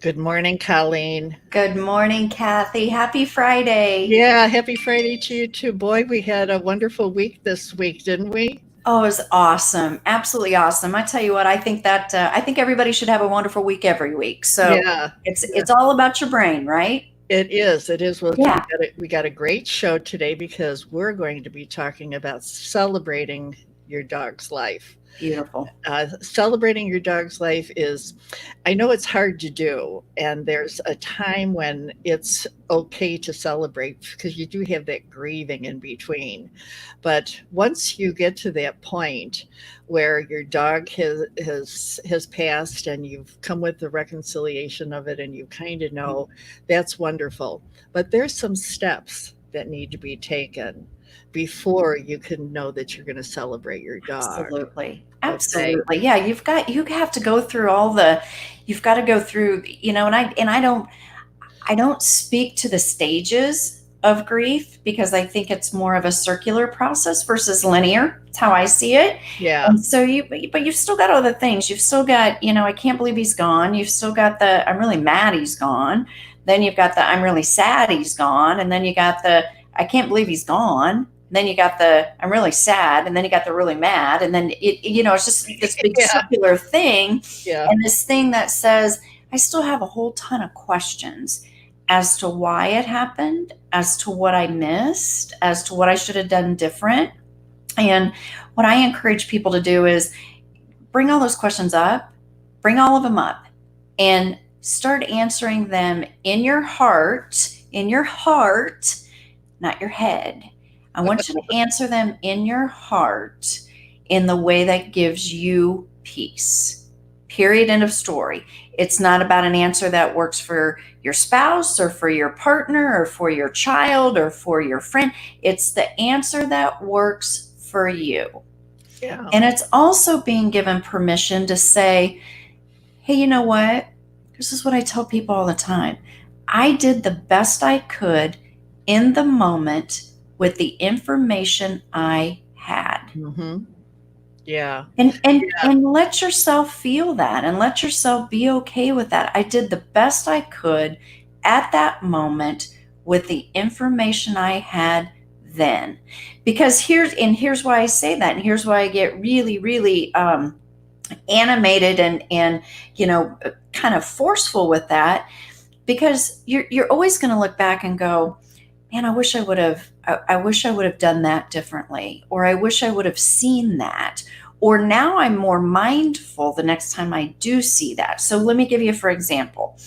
Good morning, Colleen. Good morning, Kathy. Happy Friday. Yeah, happy Friday to you too. Boy, we had a wonderful week this week, didn't we? Oh, it was awesome. Absolutely awesome. I tell you what, I think everybody should have a wonderful week every week. So Yeah, yeah. it's all about your brain, right? It is. It is. Well, Yeah. we got a great show today because we're going to be talking about celebrating your dog's life. Beautiful. Celebrating your dog's life is, I know it's hard to do, and there's a time when it's okay to celebrate because you do have that grieving in between. But once you get to that point where your dog has passed and you've come with the reconciliation of it and you kind of know, that's wonderful. But there's some steps that need to be taken before you can know that you're going to celebrate your dog. Absolutely. Okay. Absolutely. Yeah, you have to go through you've got to go through, I don't speak to the stages of grief because I think it's more of a circular process versus linear. It's how I see it. Yeah. And so but you've still got other things. You've still got, I can't believe he's gone. You've still got I'm really mad he's gone. Then you've got I'm really sad he's gone. And then you got I can't believe he's gone. Then you got I'm really sad. And then you got the really mad. And then it's just this big Yeah. circular thing. Yeah. And this thing that says, I still have a whole ton of questions as to why it happened, as to what I missed, as to what I should have done different. And what I encourage people to do is bring all those questions up, bring all of them up, and start answering them in your heart, not your head. I want you to answer them in your heart in the way that gives you peace. Period. End of story. It's not about an answer that works for your spouse or for your partner or for your child or for your friend. It's the answer that works for you. Yeah. And it's also being given permission to say, hey, you know what? This is what I tell people all the time. I did the best I could in the moment with the information I had. Mm-hmm. Yeah. And let yourself feel that and let yourself be okay with that. I did the best I could at that moment with the information I had then. Because here's why I say that, and here's why I get really, really animated and kind of forceful with that, because you're always going to look back and go, man, I wish I would have done that differently, or I wish I would have seen that, or now I'm more mindful the next time I do see that. So let me give you, for example,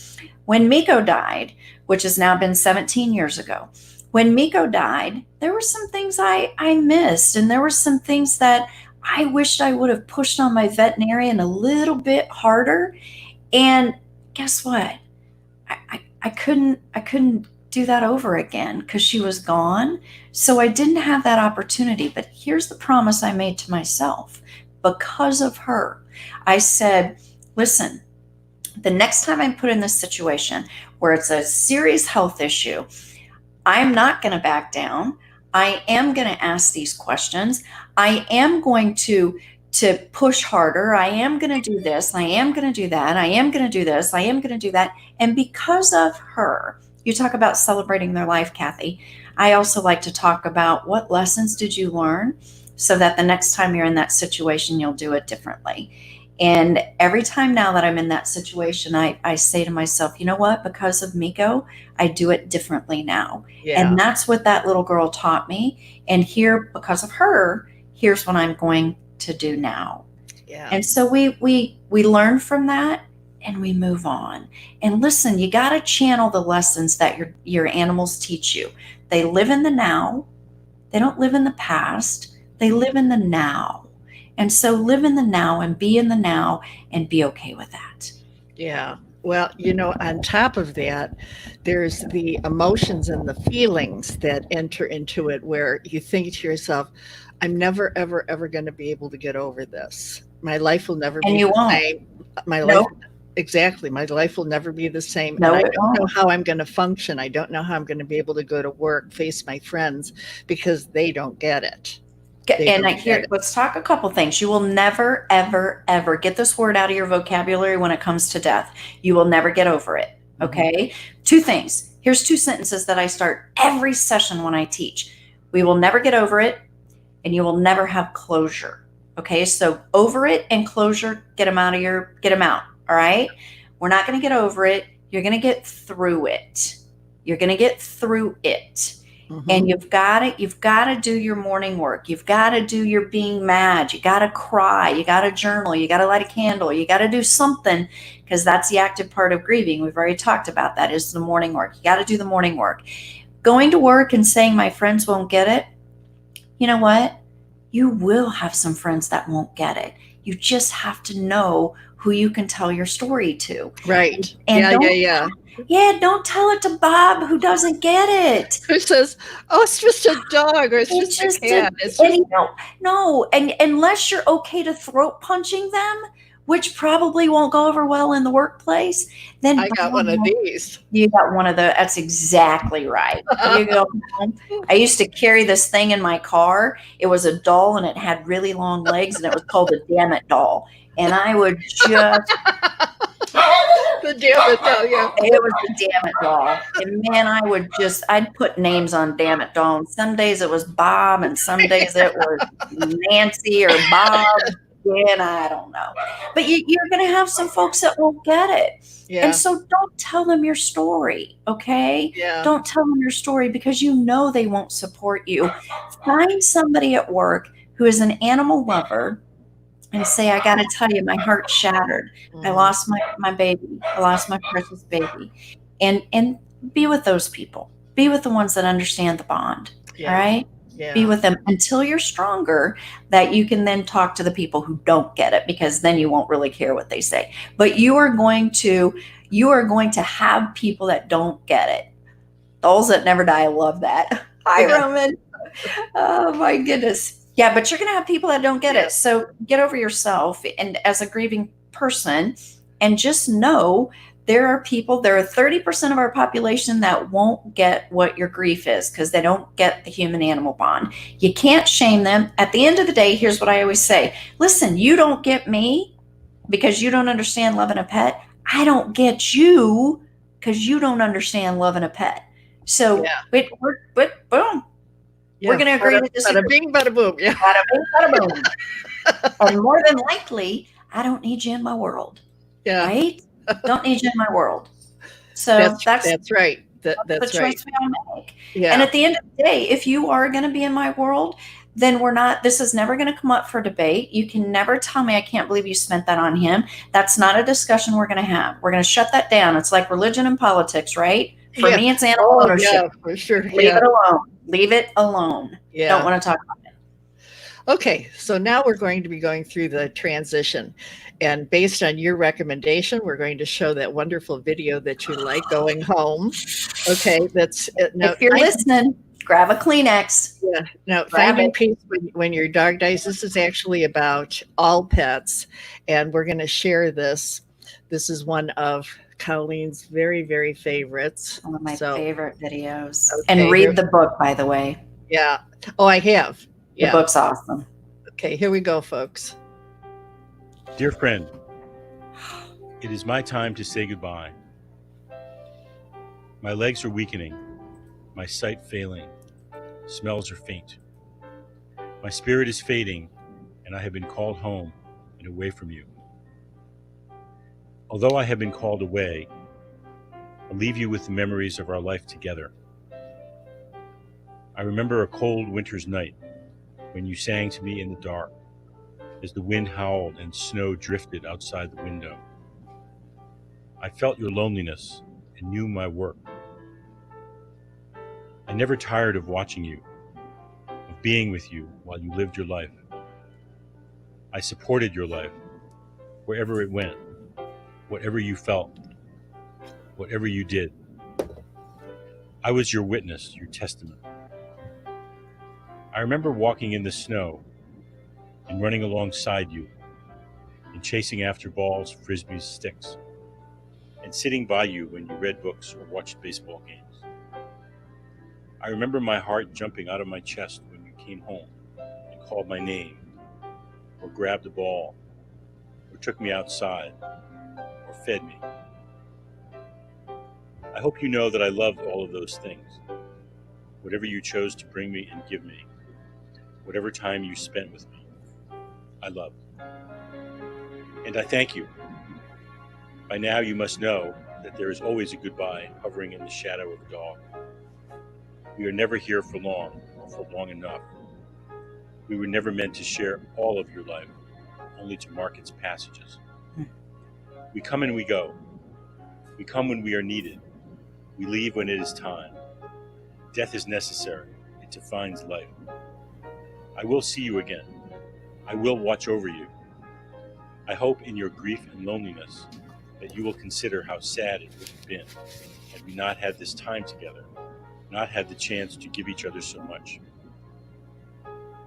when Miko died, which has now been 17 years ago, when Miko died, there were some things I missed, and there were some things that I wished I would have pushed on my veterinarian a little bit harder. And guess what? I couldn't do that over again because she was gone. So I didn't have that opportunity. But here's the promise I made to myself because of her. I said, listen, the next time I'm put in this situation where it's a serious health issue, I'm not going to back down. I am going to ask these questions. I am going to push harder. I am going to do this. I am going to do that. I am going to do this. I am going to do that. And because of her, you talk about celebrating their life, Kathy. I also like to talk about what lessons did you learn so that the next time you're in that situation, you'll do it differently. And every time now that I'm in that situation, I say to myself, you know what? Because of Miko, I do it differently now. Yeah. And that's what that little girl taught me. And here, because of her, here's what I'm going to do now. Yeah. And so we learn from that and we move on. And listen, you got to channel the lessons that your animals teach you. They live in the now. They don't live in the past. They live in the now. And so live in the now and be in the now and be okay with that. Yeah. Well, on top of that, there's the emotions and the feelings that enter into it where you think to yourself, I'm never, ever, ever going to be able to get over this. My life will never And be you the won't. same. My life, No, exactly. My life will never be the same. And no, I it don't know won't. how I'm going to function. I don't know how I'm going to be able to go to work, face my friends because they don't get it. They And don't get it. let's talk a couple things. You will never, ever, ever get this word out of your vocabulary when it comes to death. You will never get over it. Okay. Two things. Here's two sentences that I start every session when I teach. We will never get over it, and you will never have closure. Okay. So over it and closure, get them out. All right. We're not going to get over it. You're going to get through it. You're going to get through it. And you've got to do your morning work. You've got to do your being mad. You got to cry. You got to journal. You got to light a candle. You got to do something, because that's the active part of grieving. We've already talked about that, is the morning work. You got to do the morning work. Going to work and saying my friends won't get it. You know what? You will have some friends that won't get it. You just have to know who you can tell your story to. Right. And Yeah. Yeah, don't tell it to Bob, who doesn't get it. Who says, "Oh, it's just a dog," or "It's just a cat." No, and unless you're okay to throat punching them, which probably won't go over well in the workplace, then I got one of these. You got one of the. That's exactly right. You go home. I used to carry this thing in my car. It was a doll, and it had really long legs, and it was called a Emmett Doll. And I would just. The Damn It Doll, yeah. It was the Damn It Doll. And man, I'd put names on Damn It Doll. And some days it was Bob, and some days it was Nancy or Bob. And I don't know. But you're going to have some folks that won't get it. Yeah. And so don't tell them your story, okay? Yeah. Don't tell them your story, because you know they won't support you. Find somebody at work who is an animal lover and say, I got to tell you, my heart's shattered. I lost my baby. I lost my precious baby. And be with those people. Be with the ones that understand the bond. Yeah. All right? Yeah. Be with them until you're stronger, that you can then talk to the people who don't get it, because then you won't really care what they say. But you are going to have people that don't get it. Those that never die. I love that. Hi, Roman. Oh my goodness. Yeah, but you're going to have people that don't get it. So get over yourself, and as a grieving person, and just know there are 30% of our population that won't get what your grief is, because they don't get the human animal bond. You can't shame them. At the end of the day, here's what I always say. Listen, you don't get me because you don't understand loving a pet. I don't get you because you don't understand loving a pet. So boom. Yeah, we're going to agree to disagree. Bada bing, bada boom. Yeah. Bada bing, bada boom. And more than likely, I don't need you in my world. Yeah. Right? Don't need you in my world. So that's right. That's the choice we all make. Yeah. And at the end of the day, if you are going to be in my world, then this is never going to come up for debate. You can never tell me, I can't believe you spent that on him. That's not a discussion we're going to have. We're going to shut that down. It's like religion and politics, right? For me, it's animal ownership. Yeah, for sure. Leave it alone. Leave it alone. Yeah. Don't want to talk about it. Okay, so now we're going to be going through the transition. And based on your recommendation, we're going to show that wonderful video that you like, Going Home. Okay, that's now, if you're listening, grab a Kleenex. Yeah. Now, finding peace when your dog dies. This is actually about all pets, and we're going to share this. This is one of Colleen's very, very favorites. One of my favorite videos. Okay, and read the book, by the way. Yeah. Oh, I have. The book's awesome. Okay, here we go, folks. Dear friend, it is my time to say goodbye. My legs are weakening, my sight failing, smells are faint. My spirit is fading, and I have been called home and away from you. Although I have been called away, I'll leave you with the memories of our life together. I remember a cold winter's night when you sang to me in the dark as the wind howled and snow drifted outside the window. I felt your loneliness and knew my work. I never tired of watching you, of being with you while you lived your life. I supported your life wherever it went, whatever you felt, whatever you did. I was your witness, your testament. I remember walking in the snow and running alongside you and chasing after balls, frisbees, sticks, and sitting by you when you read books or watched baseball games. I remember my heart jumping out of my chest when you came home and called my name, or grabbed a ball, or took me outside, or fed me. I hope you know that I loved all of those things. Whatever you chose to bring me and give me, whatever time you spent with me, I loved. And I thank you. By now you must know that there is always a goodbye hovering in the shadow of a dog. We are never here for long, or for long enough. We were never meant to share all of your life, only to mark its passages. We come and we go. We come when we are needed. We leave when it is time. Death is necessary. It defines life. I will see you again. I will watch over you. I hope in your grief and loneliness that you will consider how sad it would have been had we not had this time together, not had the chance to give each other so much.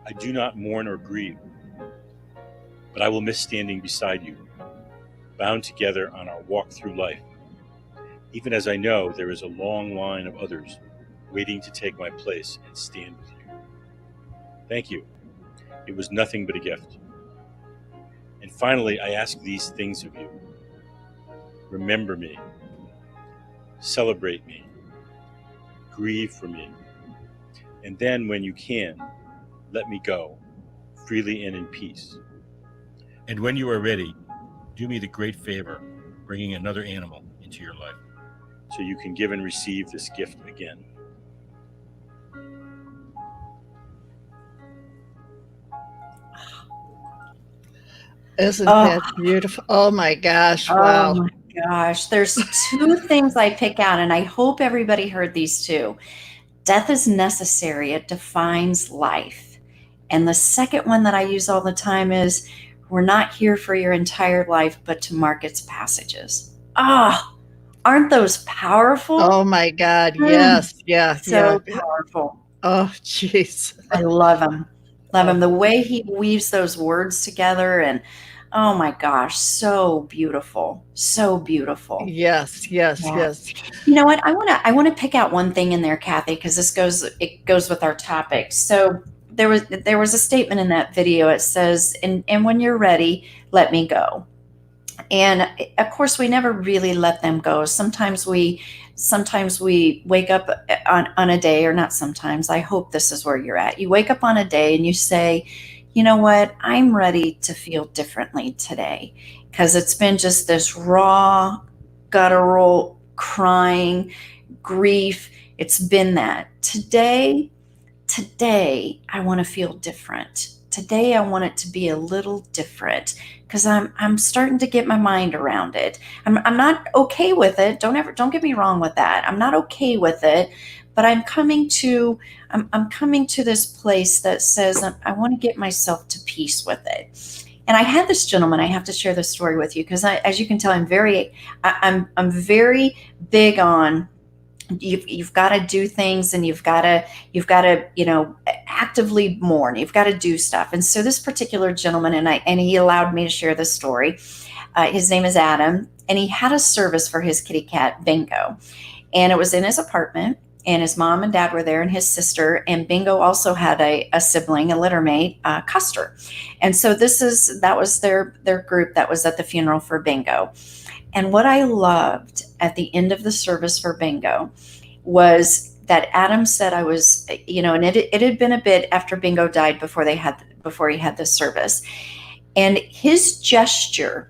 I do not mourn or grieve, but I will miss standing beside you, bound together on our walk through life, even as I know there is a long line of others waiting to take my place and stand with you. Thank you. It was nothing but a gift. And finally, I ask these things of you. Remember me. Celebrate me. Grieve for me. And then, when you can, let me go, freely and in peace. And when you are ready, do me the great favor, bringing another animal into your life, so you can give and receive this gift again. Isn't that beautiful? Oh my gosh. Wow. Oh my gosh. There's two things I pick out, and I hope everybody heard these two. Death is necessary. It defines life. And the second one that I use all the time is, we're not here for your entire life, but to mark its passages. Aren't those powerful? Oh my God. Yes. Yeah. So yeah. powerful. Oh, jeez. I love him. Love him. The way he weaves those words together, and oh my gosh, so beautiful. So beautiful. Yes. Yes. Yeah. Yes. You know what? I want to pick out one thing in there, Kathy, because it goes with our topic. So there was a statement in that video. It says, and when you're ready, let me go. And of course, we never really let them go. Sometimes we wake up on a day, or not sometimes, I hope this is where you're at. You wake up on a day and you say, you know what, I'm ready to feel differently today, because it's been just this raw, guttural, crying, grief. It's been that. Today, I want to feel different. Today, I want it to be a little different, because I'm starting to get my mind around it. I'm not okay with it. Don't get me wrong with that. I'm not okay with it, but I'm coming to this place that says I want to get myself to peace with it. And I had this gentleman. I have to share this story with you, because as you can tell, I'm very big on. You've got to do things, and you've got to actively mourn. You've got to do stuff. And so this particular gentleman, and he allowed me to share this story. His name is Adam, and he had a service for his kitty cat Bingo, and it was in his apartment. And his mom and dad were there, and his sister, and Bingo also had a sibling, a littermate, Custer. And so that was their group that was at the funeral for Bingo. And what I loved at the end of the service for Bingo was that Adam said, I was, and it had been a bit after Bingo died before he had this service. And his gesture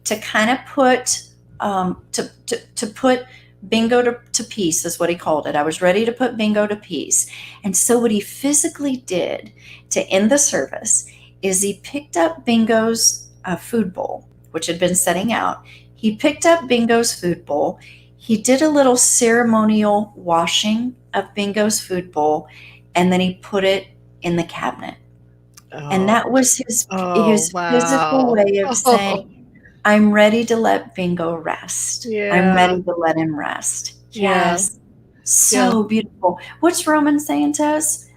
to kind of put, to put Bingo to peace is what he called it. I was ready to put Bingo to peace. And so what he physically did to end the service is he picked up Bingo's food bowl, which had been setting out. He picked up Bingo's food bowl. He did a little ceremonial washing of Bingo's food bowl, and then he put it in the cabinet. And that was his physical way of saying, I'm ready to let Bingo rest. Yeah. I'm ready to let him rest. Yes. So beautiful. What's Roman saying to us?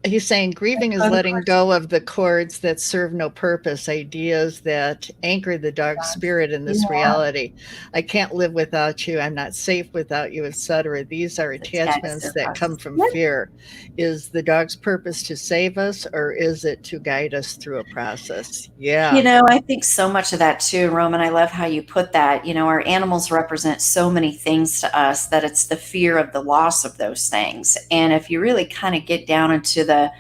He's saying grieving is letting go of the cords that serve no purpose, ideas that anchor the dog's spirit in this Yeah. reality. I can't live without you. I'm not safe without you, etc. These are attachments that come from fear. Is the dog's purpose to save us, or is it to guide us through a process? Yeah. I think so much of that too, Roman. I love how you put that. Our animals represent so many things to us that it's the fear of the loss of those things. And if you really kind of get down into the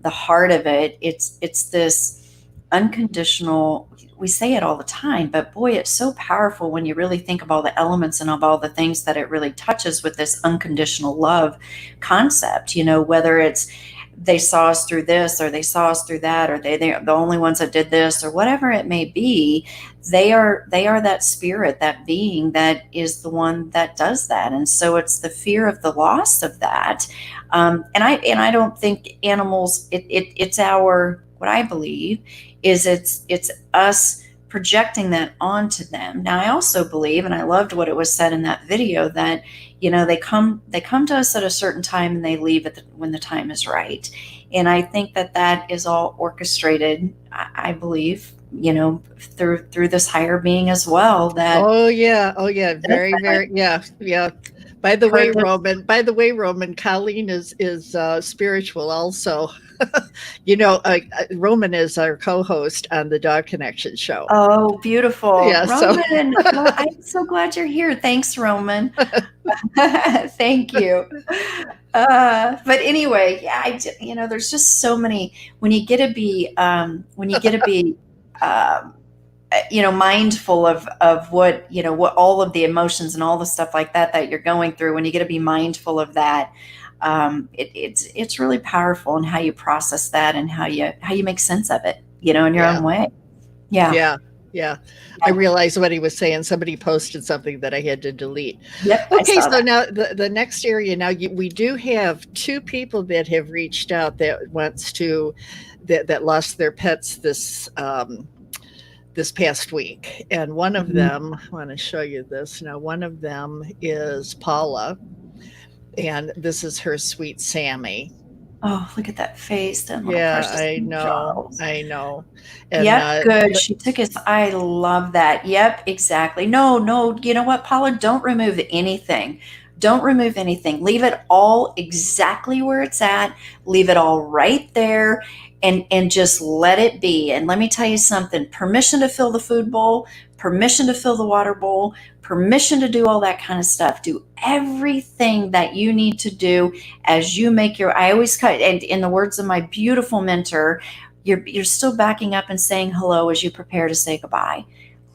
heart of it, it's this unconditional. We say it all the time, but boy, it's so powerful when you really think of all the elements and of all the things that it really touches with this unconditional love concept. Whether it's they saw us through this, or they saw us through that, or they're the only ones that did this, or whatever it may be. They are that spirit, that being that is the one that does that. And so it's the fear of the loss of that. And I don't think animals, it's our, what I believe is it's us projecting that onto them. Now, I also believe, and I loved what it was said in that video, that they come to us at a certain time and they leave when the time is right. And I think that is all orchestrated, I believe, through this higher being as well. That oh yeah, very, very, yeah. By the way, Roman, Coleen is spiritual also. Roman is our co-host on the Dog Connection show. Oh, beautiful. Yeah, Roman, well, I'm so glad you're here. Thanks, Roman. Thank you. But anyway, yeah, there's just so many, when you get to be mindful of what all of the emotions and all the stuff like that you're going through, when you get to be mindful of that, it's really powerful in how you process that and how you make sense of it, in your own way. Yeah. I realized what he was saying. Somebody posted something that I had to delete. Yep. Okay, so now the next area. Now we do have two people that have reached out that that lost their pets this past week, and one of them, I want to show you this now. One of them is Paula, and this is her sweet Sammy. Oh, look at that face. Yeah, I know. And, yep, good. She took his, I love that. Yep, exactly. No, you know what, Paula? Don't remove anything. Don't remove anything. Leave it all exactly where it's at. Leave it all right there, and just let it be. And let me tell you something. Permission to fill the food bowl, permission to fill the water bowl, permission to do all that kind of stuff. Do everything that you need to do as you make I always cut, and in the words of my beautiful mentor, you're still backing up and saying hello as you prepare to say goodbye.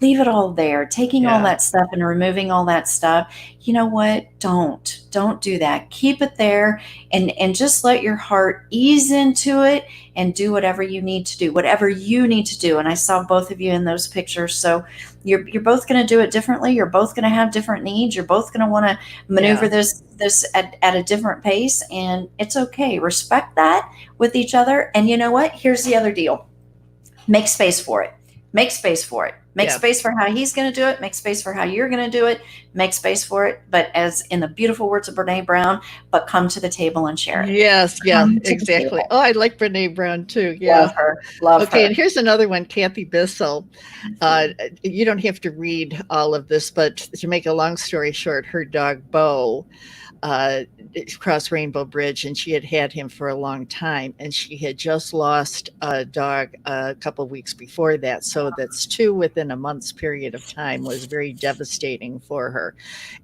Leave it all there, taking all that stuff and removing all that stuff. You know what? Don't do that. Keep it there, and just let your heart ease into it and do whatever you need to do. And I saw both of you in those pictures. So you're both going to do it differently. You're both going to have different needs. You're both going to want to maneuver this at a different pace, and it's okay. Respect that with each other. And you know what? Here's the other deal. Make space for it. Make space for it. Make space for how he's going to do it. Make space for how you're going to do it. Make space for it. But as in the beautiful words of Brene Brown, but come to the table and share it. Yes, exactly. Oh, I like Brene Brown too. Yeah. Love her. Okay, and here's another one, Kathy Bissell. You don't have to read all of this, but to make a long story short, her dog Bo crossed Rainbow Bridge, and she had him for a long time, and she had just lost a dog a couple of weeks before that. So that's two within a month's period of time. Was very devastating for her.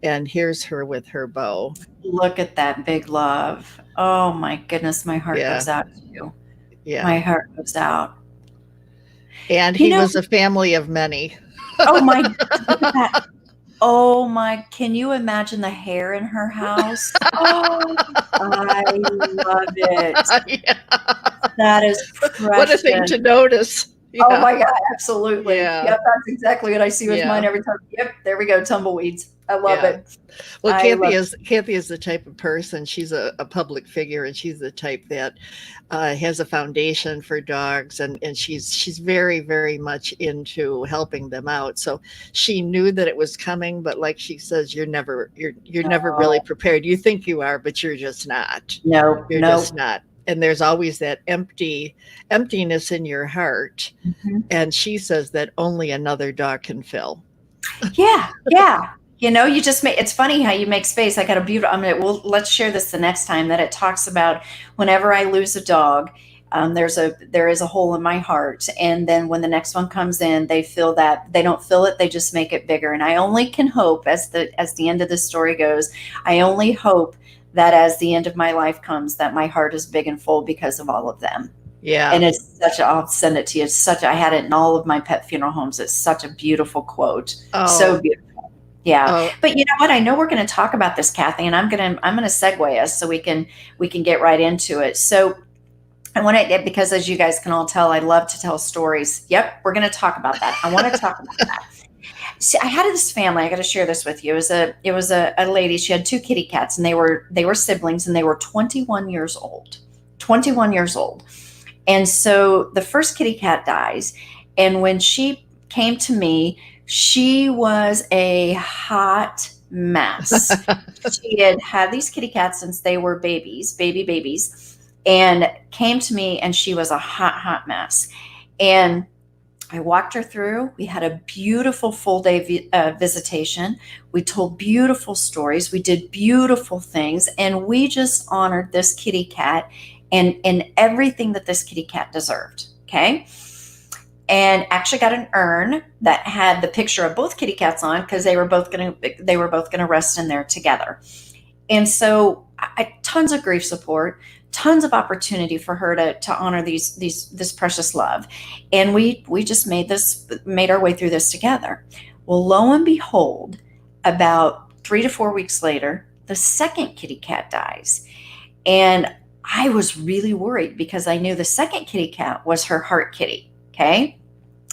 And here's her with her Bo. Look at that big love. Oh my goodness, my heart goes out to you. Yeah, my heart goes out. And he was a family of many. Oh my God. Oh my, can you imagine the hair in her house? Oh, I love it. Yeah. That is precious. What a thing to notice. Yeah. Oh my God, absolutely. Yeah. Yep, that's exactly what I see with mine every time. Yep, there we go, tumbleweeds. I love it. Well, Kathy is the type of person. She's a public figure, and she's the type that has a foundation for dogs, and she's very, very much into helping them out. So she knew that it was coming, but like she says, you're never really prepared. You think you are, but you're just not. No, you're just not. and there's always that emptiness in your heart. Mhm. And she says that only another dog can fill. Yeah, yeah. You know, you just make, it's funny how you make space. I got a beautiful, well, let's share this the next time, that it talks about whenever I lose a dog, there is a hole in my heart. And then when the next one comes in, they feel that they don't fill it, they just make it bigger. And I only can hope, as the end of the story goes, I only hope that as the end of my life comes, that my heart is big and full because of all of them. Yeah. And it's such a, I'll send it to you. It's such, I had it in all of my pet funeral homes. It's such a beautiful quote. Oh. So beautiful. Yeah. Oh. But you know what? I know we're going to talk about this, Kathy, and I'm going to segue us so we can get right into it. So I want to, because as you guys can all tell, I love to tell stories. Yep. We're going to talk about that. I want to talk about that. See, I had this family. I got to share this with you. It was a lady. She had two kitty cats, and they were siblings, and they were 21 years old. 21 years old. And so the first kitty cat dies. And when she came to me, she was a hot mess. She had had these kitty cats since they were babies, and came to me, and she was a hot mess. And I walked her through. We had a beautiful full day visitation. We told beautiful stories. We did beautiful things. And we just honored this kitty cat and everything that this kitty cat deserved. Okay. And actually got an urn that had the picture of both kitty cats on, because they were both going to rest in there together. And so tons of grief support, tons of opportunity for her to honor this precious love. And we just made our way through this together. Well, lo and behold, about 3 to 4 weeks later, the second kitty cat dies. And I was really worried, because I knew the second kitty cat was her heart kitty. Okay.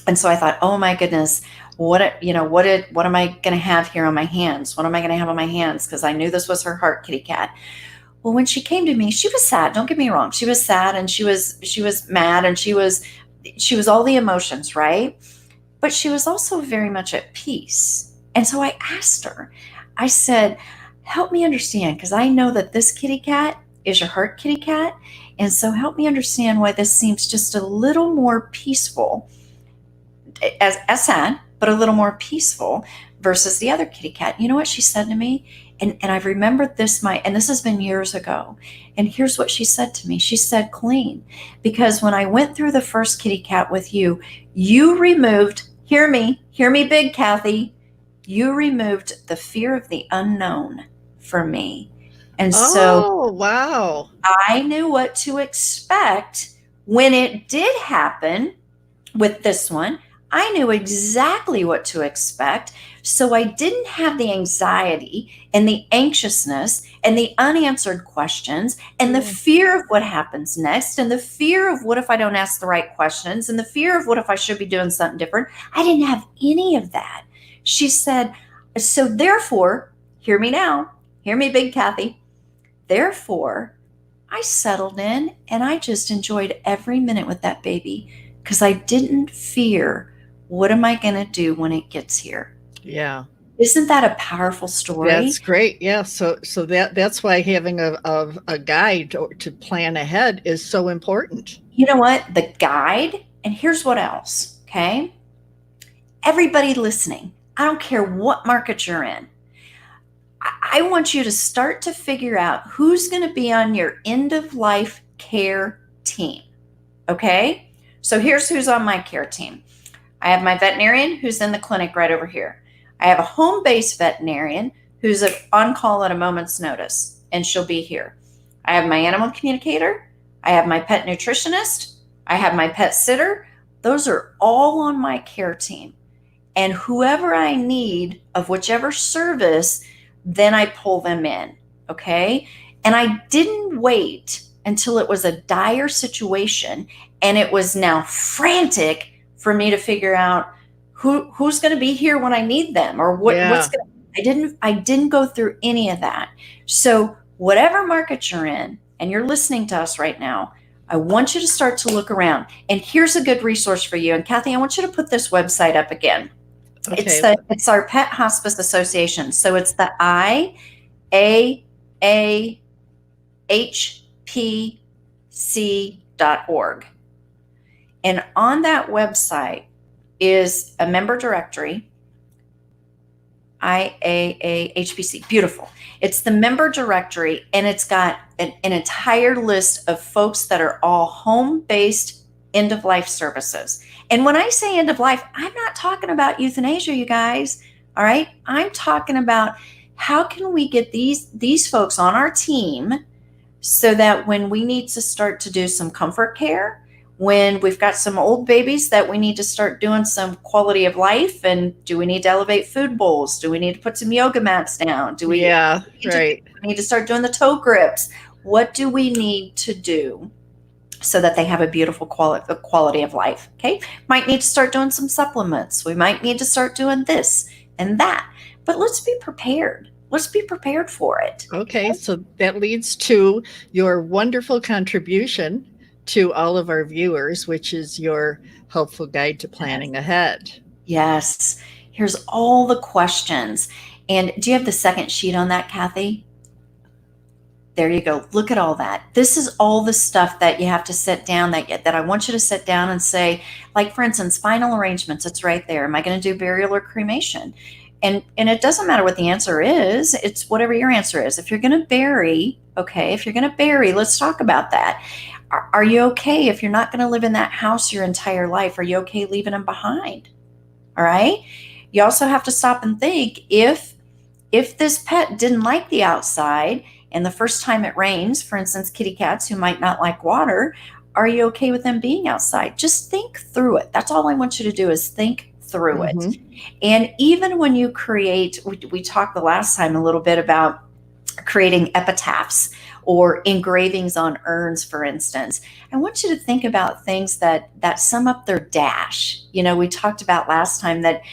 And so I thought, oh my goodness, what am I going to have here on my hands? What am I going to have on my hands? Because I knew this was her heart kitty cat. Well, when she came to me, she was sad. Don't get me wrong. She was sad, and she was mad, and she was all the emotions, right? But she was also very much at peace. And so I asked her, I said, help me understand, because I know that this kitty cat is your heart kitty cat. And so help me understand why this seems just a little more peaceful, as sad, but a little more peaceful versus the other kitty cat. You know what she said to me? And I've remembered this, and this has been years ago. And here's what she said to me. She said, Coleen, because when I went through the first kitty cat with you, you removed, hear me big, Kathy, you removed the fear of the unknown for me. And so wow, I knew what to expect when it did happen with this one. I knew exactly what to expect. So I didn't have the anxiety and the anxiousness and the unanswered questions and the fear of what happens next and the fear of what if I don't ask the right questions and the fear of what if I should be doing something different. I didn't have any of that. She said, so therefore, hear me now, hear me, big Kathy. Therefore, I settled in and I just enjoyed every minute with that baby, because I didn't fear, what am I going to do when it gets here? Yeah. Isn't that a powerful story? That's great. Yeah. So that's why having a guide to plan ahead is so important. You know what? The guide, and here's what else, okay? Everybody listening, I don't care what market you're in, I want you to start to figure out who's going to be on your end of life care team. Okay. So here's who's on my care team. I have my veterinarian who's in the clinic right over here. I have a home-based veterinarian who's on call at a moment's notice, and she'll be here. I have my animal communicator. I have my pet nutritionist. I have my pet sitter. Those are all on my care team. And whoever I need of whichever service, then I pull them in, okay? And I didn't wait until it was a dire situation and it was now frantic for me to figure out who's going to be here when I need them or what's going to, I didn't go through any of that. So whatever market you're in and you're listening to us right now, I want you to start to look around. And here's a good resource for you. And Kathy, I want you to put this website up again. Okay. It's our Pet Hospice Association. So it's the IAAHP And on that website is a member directory, IAAHPC. Beautiful. It's the member directory, and it's got an entire list of folks that are all home-based end-of-life services. And when I say end-of-life, I'm not talking about euthanasia, you guys. All right? I'm talking about how can we get these folks on our team so that when we need to start to do some comfort care, when we've got some old babies that we need to start doing some quality of life, and do we need to elevate food bowls? Do we need to put some yoga mats down? Do we need to start doing the toe grips? What do we need to do so that they have a beautiful quality of life? Okay. Might need to start doing some supplements. We might need to start doing this and that, but let's be prepared. Let's be prepared for it. Okay. So that leads to your wonderful contribution to all of our viewers, which is your helpful guide to planning ahead. Yes. Here's all the questions. And do you have the second sheet on that, Kathy? There you go. Look at all that. This is all the stuff that you have to sit down, that I want you to sit down and say, like, for instance, final arrangements. It's right there. Am I going to do burial or cremation? And it doesn't matter what the answer is. It's whatever your answer is. If you're going to bury, okay, let's talk about that. Are you okay if you're not going to live in that house your entire life? Are you okay leaving them behind? All right. You also have to stop and think, if this pet didn't like the outside, and the first time it rains, for instance, kitty cats who might not like water, are you okay with them being outside? Just think through it. That's all I want you to do, is think through it. And even when you create, we talked the last time a little bit about creating epitaphs or engravings on urns, for instance. I want you to think about things that sum up their dash. You know, we talked about last time that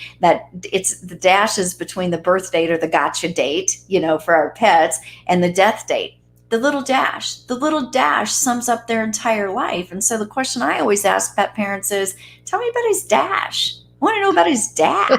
it's the dash is between the birth date or the gotcha date, you know, for our pets, and the death date. The little dash sums up their entire life. And so the question I always ask pet parents is, tell me about his dash. I want to know about his dad.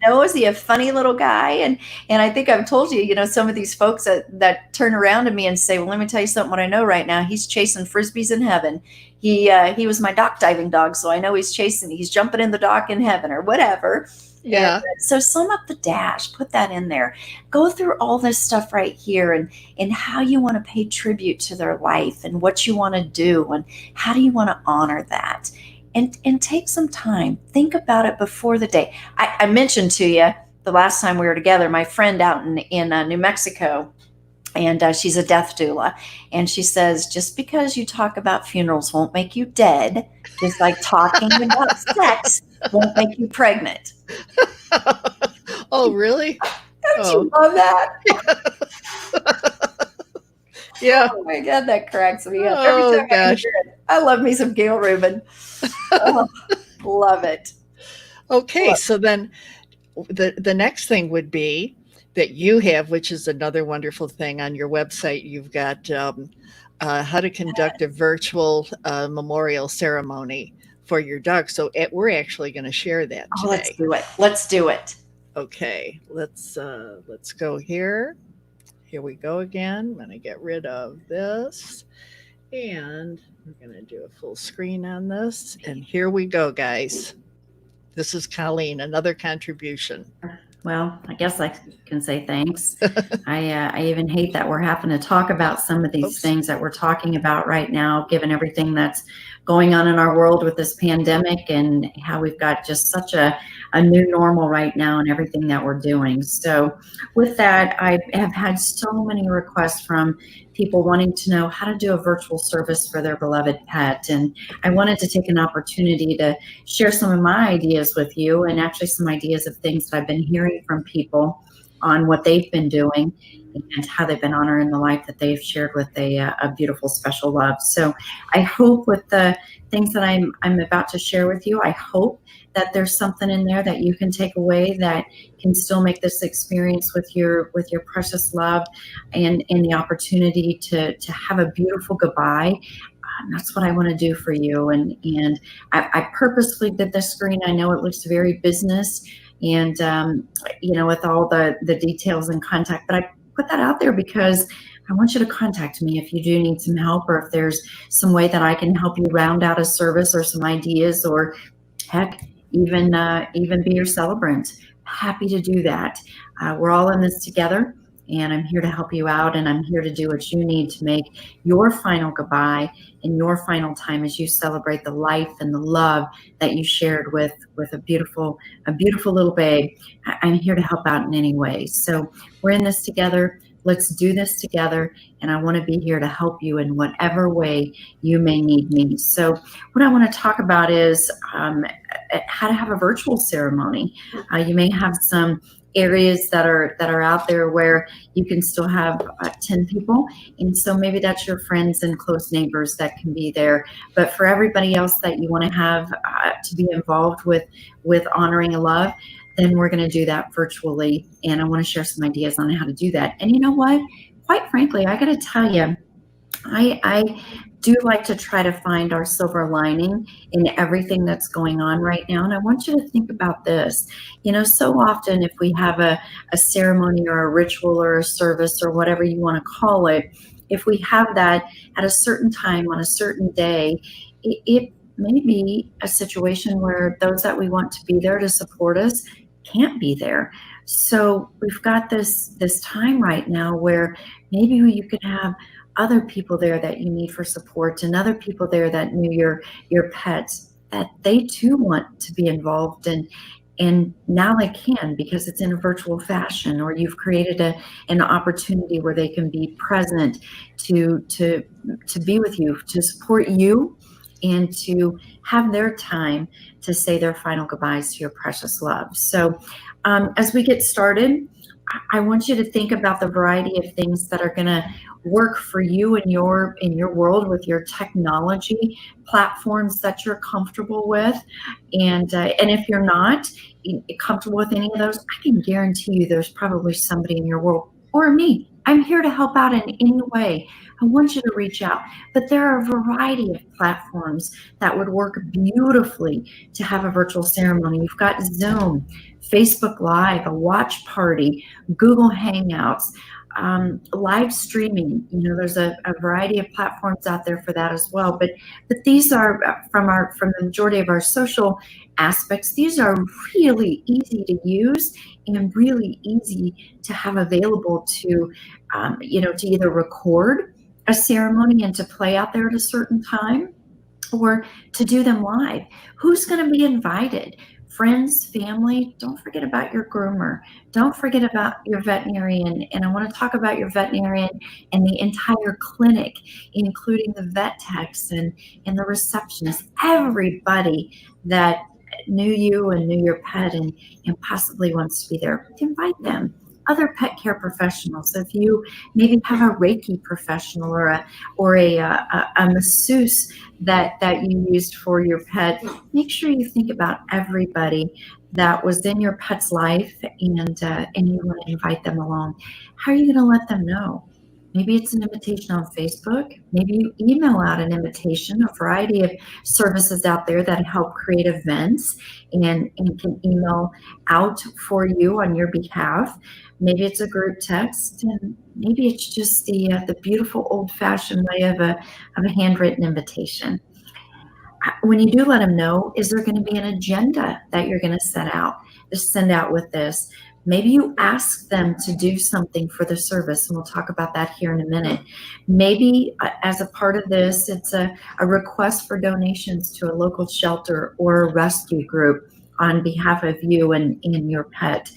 You know, is he a funny little guy? And I think I've told you, you know, some of these folks that turn around to me and say, well, let me tell you something, what I know right now. He's chasing Frisbees in heaven. He was my dock diving dog, so I know he's jumping in the dock in heaven or whatever. Yeah. And so sum up the dash, put that in there. Go through all this stuff right here, and how you want to pay tribute to their life, and what you want to do, and how do you want to honor that. And take some time. Think about it before the day. I mentioned to you the last time we were together, my friend out in New Mexico, and she's a death doula. And she says, just because you talk about funerals won't make you dead, just like talking about sex won't make you pregnant. Oh, really? Don't you love that? Yeah. Oh my God, that cracks me up. Oh, Every time gosh. I love me some Gail Rubin. Oh, love it. Okay, so then the next thing would be that you have, which is another wonderful thing on your website. You've got how to conduct a virtual memorial ceremony for your dog. So we're actually going to share that today. Let's do it. Okay, let's go here. Here we go again. I'm going to get rid of this, and we're going to do a full screen on this. And here we go, guys. This is Coleen, another contribution. Well, I guess I can say thanks. I even hate that we're having to talk about some of these things that we're talking about right now, given everything that's going on in our world with this pandemic, and how we've got just such a new normal right now and everything that we're doing. So with that, I have had so many requests from people wanting to know how to do a virtual service for their beloved pet. And I wanted to take an opportunity to share some of my ideas with you, and actually some ideas of things that I've been hearing from people on what they've been doing and how they've been honoring the life that they've shared with a beautiful, special love. So I hope with the things that I'm about to share with you, I hope that there's something in there that you can take away that can still make this experience with your precious love and the opportunity to have a beautiful goodbye. That's what I want to do for you. And I purposely did this screen. I know it looks very business and, with all the details and contact, but I put that out there because I want you to contact me if you do need some help, or if there's some way that I can help you round out a service or some ideas, or heck, even be your celebrant. Happy to do that. We're all in this together, and I'm here to help you out, and I'm here to do what you need to make your final goodbye and your final time as you celebrate the life and the love that you shared with a beautiful little babe. I'm here to help out in any way. So we're in this together. Let's do this together, and I want to be here to help you in whatever way you may need me. So what I want to talk about is how to have a virtual ceremony. You may have some areas that are out there where you can still have 10 people, and so maybe that's your friends and close neighbors that can be there. But for everybody else that you want to have to be involved with honoring a love, then we're going to do that virtually, and I want to share some ideas on how to do that. And you know what? Quite frankly, I got to tell you, I do like to try to find our silver lining in everything that's going on right now. And I want you to think about this. You know, so often if we have a ceremony or a ritual or a service or whatever you want to call it, if we have that at a certain time on a certain day, it may be a situation where those that we want to be there to support us can't be there. So we've got this time right now where maybe you can have other people there that you need for support, and other people there that knew your pets, that they too want to be involved in. And now they can, because it's in a virtual fashion, or you've created an opportunity where they can be present to be with you, to support you, and to have their time to say their final goodbyes to your precious love. So as we get started, I want you to think about the variety of things that are going to work for you in your world with your technology platforms that you're comfortable with. And if you're not comfortable with any of those, I can guarantee you there's probably somebody in your world, or me. I'm here to help out in any way. I want you to reach out. But there are a variety of platforms that would work beautifully to have a virtual ceremony. You've got Zoom, Facebook Live, a watch party, Google Hangouts, live streaming. You know, there's a variety of platforms out there for that as well. But these are from the majority of our social aspects. These are really easy to use and really easy to have available to to either record a ceremony and to play out there at a certain time, or to do them live. Who's going to be invited? Friends, family. Don't forget about your groomer. Don't forget about your veterinarian. And I want to talk about your veterinarian and the entire clinic, including the vet techs and the receptionist, everybody that knew you and knew your pet and possibly wants to be there. Invite them. Other pet care professionals. If you maybe have a Reiki professional or a masseuse that you used for your pet, make sure you think about everybody that was in your pet's life, and you want to invite them along. How are you going to let them know? Maybe it's an invitation on Facebook. Maybe you email out an invitation. A variety of services out there that help create events and can email out for you on your behalf. Maybe it's a group text, and maybe it's just the beautiful old-fashioned way of a handwritten invitation. When you do let them know, is there going to be an agenda that you're going to send out with this? Maybe you ask them to do something for the service, and we'll talk about that here in a minute. Maybe as a part of this, it's a request for donations to a local shelter or a rescue group on behalf of you and your pet.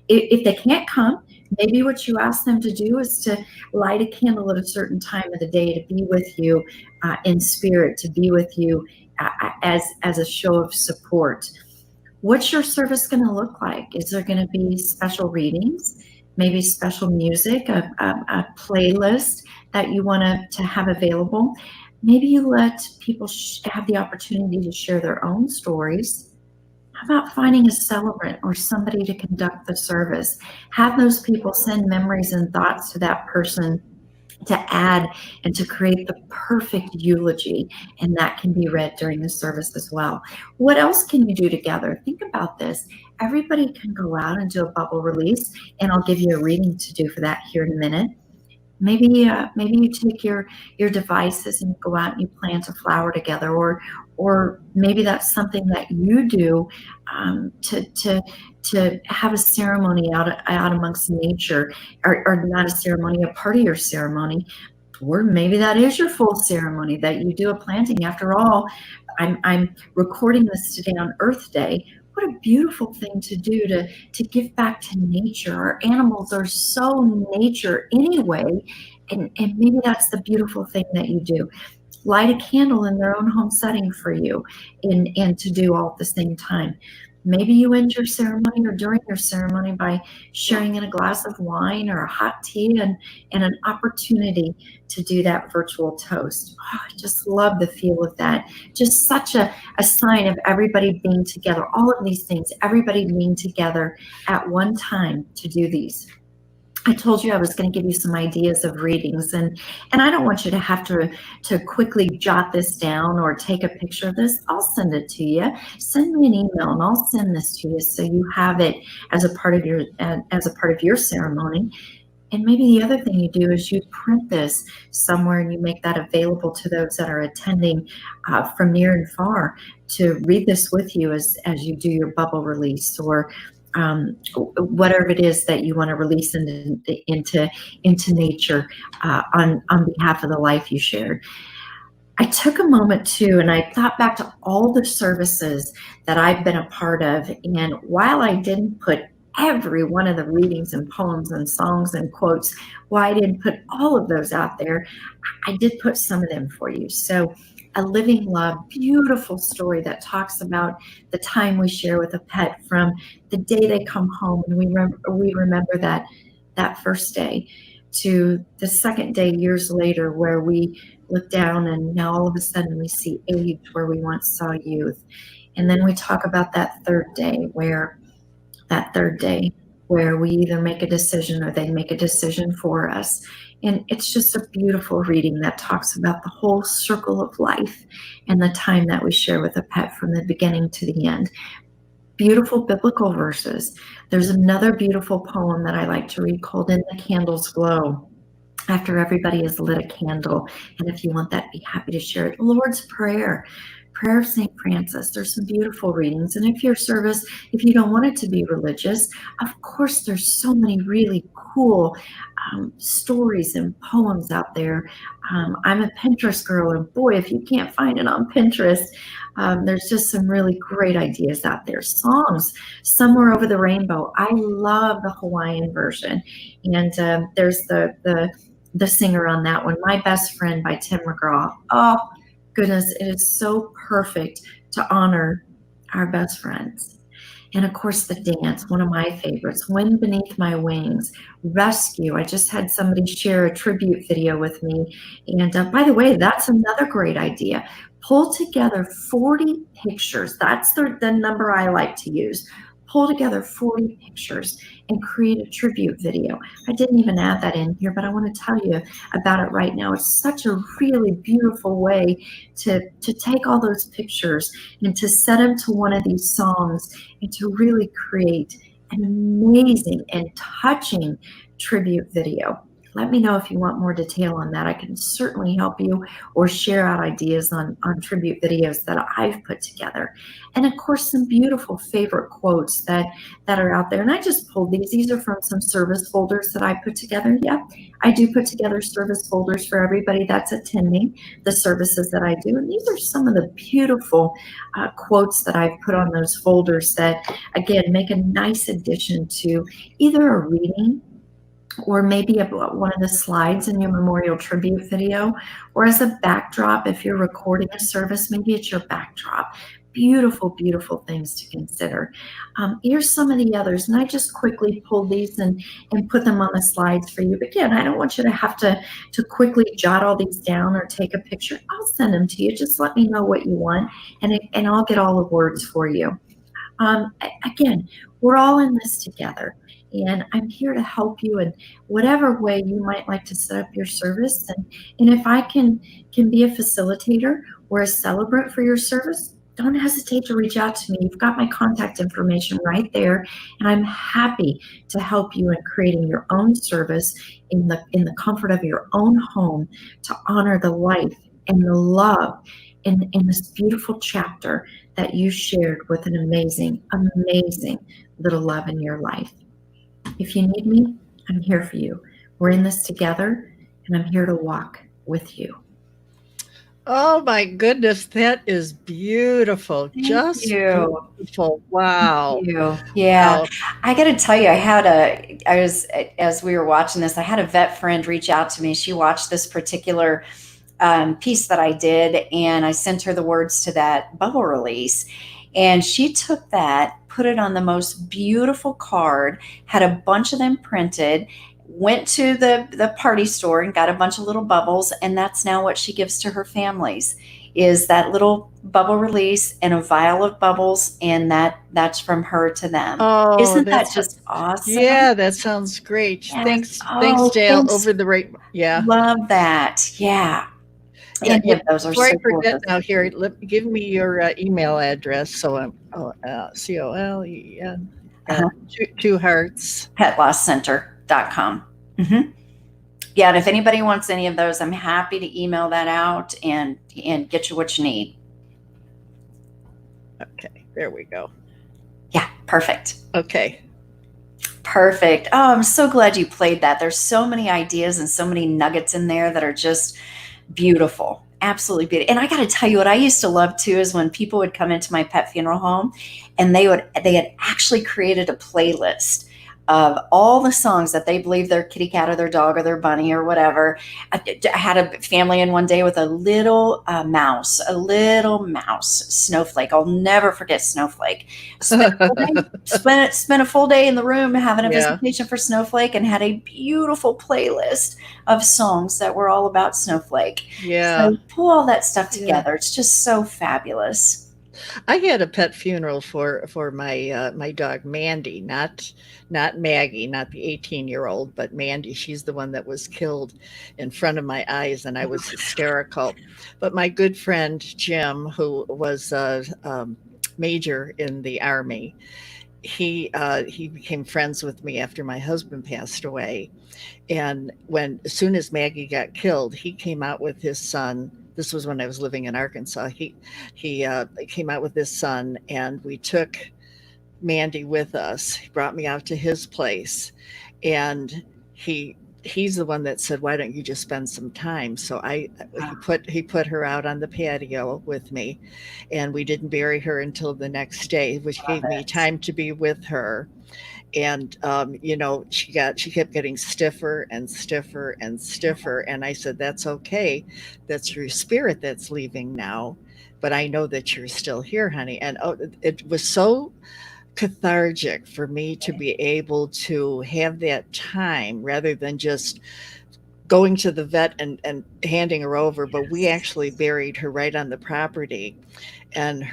If they can't come, maybe what you ask them to do is to light a candle at a certain time of the day to be with you in spirit, to be with you as a show of support. What's your service going to look like? Is there going to be special readings, maybe special music, a playlist that you want to have available? Maybe you let people have the opportunity to share their own stories. How about finding a celebrant or somebody to conduct the service? Have those people send memories and thoughts to that person to add and to create the perfect eulogy, and that can be read during the service as well. What else can you do together? Think about this. Everybody can go out and do a bubble release, and I'll give you a reading to do for that here in a minute. maybe you take your devices and you go out and you plant a flower together, or maybe that's something that you do to have a ceremony out amongst nature, or not a ceremony, a part of your ceremony. Or maybe that is your full ceremony, that you do a planting. After all, I'm recording this today on Earth Day. What a beautiful thing to do, to give back to nature. Our animals are so nature anyway, and maybe that's the beautiful thing that you do. Light a candle in their own home setting for you, and to do all at the same time. Maybe you end your ceremony or during your ceremony by sharing in a glass of wine or a hot tea, and an opportunity to do that virtual toast. Oh, I just love the feel of that. Just such a sign of everybody being together. All of these things, everybody being together at one time to do these. I told you I was going to give you some ideas of readings, and I don't want you to have to quickly jot this down or take a picture of this. I'll send it to you. Send me an email and I'll send this to you so you have it as a part of your ceremony. And maybe the other thing you do is you print this somewhere and you make that available to those that are attending from near and far to read this with you as you do your bubble release, or whatever it is that you want to release into nature on behalf of the life you shared. I took a moment too, and I thought back to all the services that I've been a part of. And while I didn't put every one of the readings and poems and songs and quotes, while I didn't put all of those out there, I did put some of them for you. So A Living Love, beautiful story that talks about the time we share with a pet from the day they come home, and we remember that first day, to the second day years later, where we look down and now all of a sudden we see age where we once saw youth. And then we talk about that third day where we either make a decision or they make a decision for us. And it's just a beautiful reading that talks about the whole circle of life and the time that we share with a pet from the beginning to the end. Beautiful biblical verses. There's another beautiful poem that I like to read called In the Candle's Glow. After everybody has lit a candle, and if you want that, be happy to share it. Lord's Prayer. Prayer of St. Francis. There's some beautiful readings. And if your service, if you don't want it to be religious, of course, there's so many really cool stories and poems out there. I'm a Pinterest girl, and boy, if you can't find it on Pinterest, there's just some really great ideas out there. Songs, Somewhere Over the Rainbow. I love the Hawaiian version. And there's the singer on that one, My Best Friend by Tim McGraw. Oh, goodness, it is so perfect to honor our best friends. And of course, the dance, one of my favorites, Wind Beneath My Wings, Rescue. I just had somebody share a tribute video with me. And by the way, that's another great idea. Pull together 40 pictures. That's the number I like to use. Pull together 40 pictures and create a tribute video. I didn't even add that in here, but I want to tell you about it right now. It's such a really beautiful way to take all those pictures and to set them to one of these songs and to really create an amazing and touching tribute video. Let me know if you want more detail on that. I can certainly help you or share out ideas on tribute videos that I've put together. And of course, some beautiful favorite quotes that are out there. And I just pulled these. These are from some service folders that I put together. Yeah, I do put together service folders for everybody that's attending the services that I do. And these are some of the beautiful quotes that I've put on those folders that, again, make a nice addition to either a reading or maybe one of the slides in your memorial tribute video, or as a backdrop. If you're recording a service, maybe it's your backdrop. Beautiful, beautiful things to consider. Here's some of the others, and I just quickly pulled these and put them on the slides for you. But again, I don't want you to have to quickly jot all these down or take a picture. I'll send them to you. Just let me know what you want, and I'll get all the words for you. Again, we're all in this together. And I'm here to help you in whatever way you might like to set up your service. And if I can be a facilitator or a celebrant for your service, don't hesitate to reach out to me. You've got my contact information right there, and I'm happy to help you in creating your own service in the comfort of your own home to honor the life and the love in this beautiful chapter that you shared with an amazing, amazing little love in your life. If you need me, I'm here for you. We're in this together, and I'm here to walk with you. Oh my goodness, that is beautiful. Thank Just you. beautiful. Wow. Thank you. Yeah. Wow. I got to tell you, as we were watching this, I had a vet friend reach out to me. She watched this particular piece that I did, and I sent her the words to that bubble release. And she took that, put it on the most beautiful card, had a bunch of them printed, went to the party store and got a bunch of little bubbles. And that's now what she gives to her families, is that little bubble release and a vial of bubbles. And that's from her to them. Oh, Isn't that just awesome? Yeah, that sounds great. Yes. Thanks, Oh, Dale. thanks. Over the right. Yeah. Love that. Yeah. Any of those are Before so I forget cool. now, here, give me your email address. So I'm Coleen, 2 hearts. PetLossCenter.com. Mm-hmm. Yeah, and if anybody wants any of those, I'm happy to email that out and get you what you need. Okay, there we go. Yeah, perfect. Okay. Perfect. Oh, I'm so glad you played that. There's so many ideas and so many nuggets in there that are just beautiful. Absolutely beautiful. And I got to tell you, what I used to love too is when people would come into my pet funeral home and they had actually created a playlist of all the songs that they believe their kitty cat or their dog or their bunny or whatever. I had a family in one day with a little mouse, Snowflake. I'll never forget Snowflake. Spent a full day in the room having a visitation for Snowflake, and had a beautiful playlist of songs that were all about Snowflake. Yeah. So pull all that stuff together. It's just so fabulous. I had a pet funeral for my my dog Mandy, not Maggie, not the 18-year-old, but Mandy. She's the one that was killed in front of my eyes, and I was hysterical. But my good friend Jim, who was a major in the Army, he became friends with me after my husband passed away. And as soon as Maggie got killed, he came out with his son. This was when I was living in Arkansas. He came out with his son, and we took Mandy with us. He brought me out to his place, and he's the one that said, "Why don't you just spend some time?" So he put her out on the patio with me, and we didn't bury her until the next day, which gave me time to be with her. And she kept getting stiffer and stiffer and stiffer, and I said, "That's okay. That's your spirit that's leaving now, but I know that you're still here, honey." And it was so cathartic for me to be able to have that time rather than just going to the vet and handing her over. But we actually buried her right on the property, and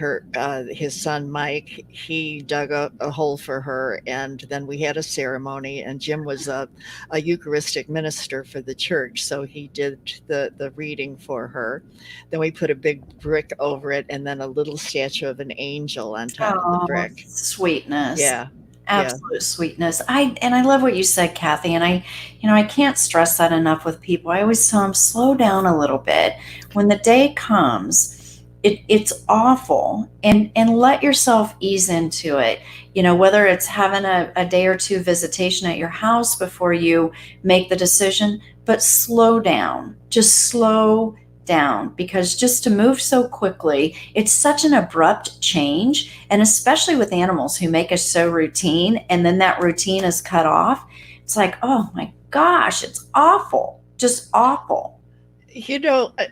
his son Mike, he dug a hole for her, and then we had a ceremony, and Jim was a Eucharistic minister for the church, so he did the reading for her. Then we put a big brick over it, and then a little statue of an angel on top of the brick. Sweetness. Yeah. Absolute sweetness. I love what you said, Kathy. And I can't stress that enough with people. I always tell them, slow down a little bit. When the day comes, it's awful, and let yourself ease into it. Whether it's having a day or two visitation at your house before you make the decision, but slow down. Just slow down, because just to move so quickly, it's such an abrupt change. And especially with animals who make us so routine, and then that routine is cut off, it's like, oh my gosh, it's awful, just awful.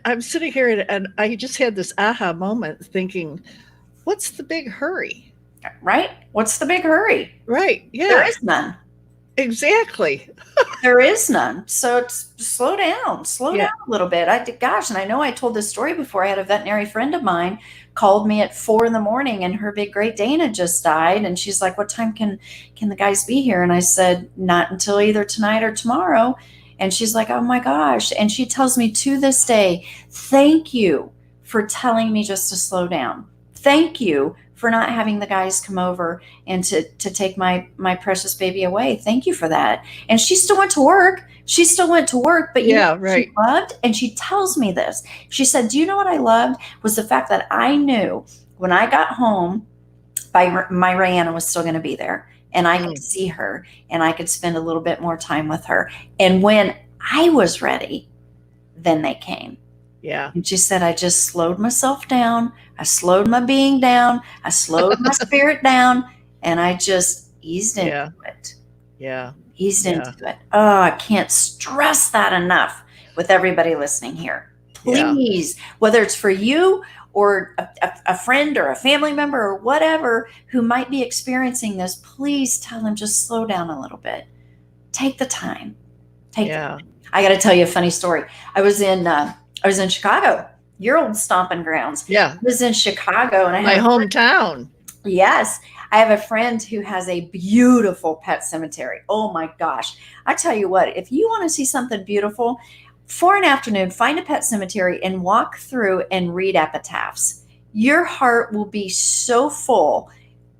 I'm sitting here and I just had this aha moment thinking, what's the big hurry? Right? What's the big hurry? Right. Yeah. There is none. Exactly. There is none. So it's slow down a little bit. And I know I told this story before. I had a veterinary friend of mine called me at 4 a.m, and her big Great Dane had just died. And she's like, "What time can the guys be here?" And I said, "Not until either tonight or tomorrow." And she's like, "Oh my gosh." And she tells me to this day, "Thank you for telling me just to slow down. Thank you for not having the guys come over and to take my precious baby away. Thank you for that. And she still went to work. But you know what she loved? And she tells me this. She said, do you know what I loved? Was the fact that I knew when I got home, my Rayanna was still going to be there. And I could see her and I could spend a little bit more time with her. And when I was ready, then they came. Yeah. And she said, I just slowed myself down. I slowed my being down. I slowed my spirit down. And I just eased into it. Yeah. Eased into it. Oh, I can't stress that enough with everybody listening here. Please, whether it's for you or a friend or a family member or whatever who might be experiencing this, please tell them just slow down a little bit. Take the time. Take the time. I got to tell you a funny story. I was in Chicago, your old stomping grounds. Yeah. I was in Chicago and I my had hometown. Yes. I have a friend who has a beautiful pet cemetery. Oh my gosh. I tell you what, if you want to see something beautiful for an afternoon, find a pet cemetery and walk through and read epitaphs. Your heart will be so full.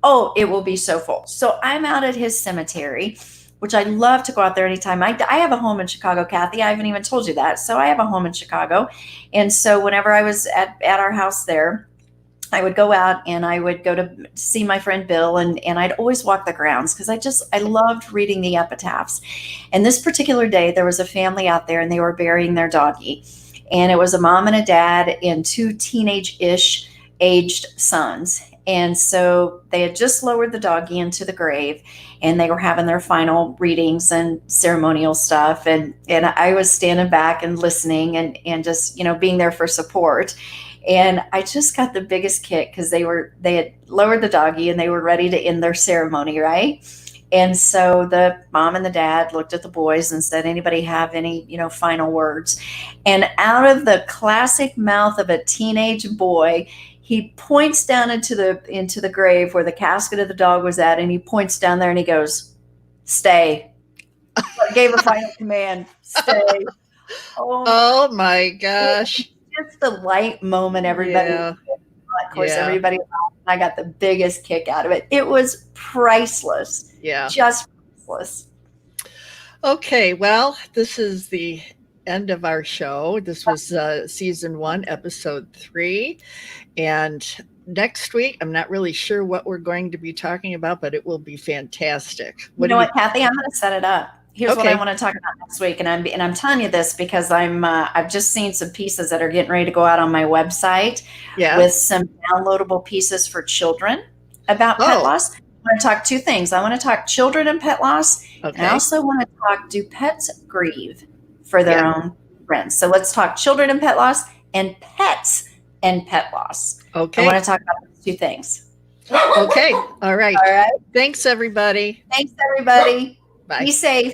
Oh, it will be so full. So I'm out at his cemetery, which I love to go out there anytime. I have a home in Chicago, Kathy. I haven't even told you that. So I have a home in Chicago. And so whenever I was at our house there, I would go out and I would go to see my friend Bill and I'd always walk the grounds because I loved reading the epitaphs. And this particular day, there was a family out there and they were burying their doggie. And it was a mom and a dad and two teenage-ish aged sons. And so they had just lowered the doggie into the grave and they were having their final readings and ceremonial stuff. And I was standing back and listening and just, being there for support. And I just got the biggest kick because they had lowered the doggie and they were ready to end their ceremony, right? And so the mom and the dad looked at the boys and said, anybody have any, final words? And out of the classic mouth of a teenage boy, he points down into the grave where the casket of the dog was at, and he points down there and he goes, stay. Gave a final command, stay. Oh my gosh. Just the light moment, everybody. Of course, everybody laughed. I got the biggest kick out of it. It was priceless. Yeah. Just priceless. Okay, well, this is the end of our show. This was season 1, episode 3. And next week, I'm not really sure what we're going to be talking about, but it will be fantastic. You know what, Kathy? I'm going to set it up. Here's what I want to talk about next week, and I'm telling you this because I've just seen some pieces that are getting ready to go out on my website with some downloadable pieces for children about pet loss. I want to talk 2 things. I want to talk children and pet loss, and I also want to talk, do pets grieve for their own friends? So let's talk children and pet loss and pets and pet loss. Okay. I want to talk about those 2 things. Okay. All right. All right. Thanks, everybody. Thanks, everybody. Bye. Be safe.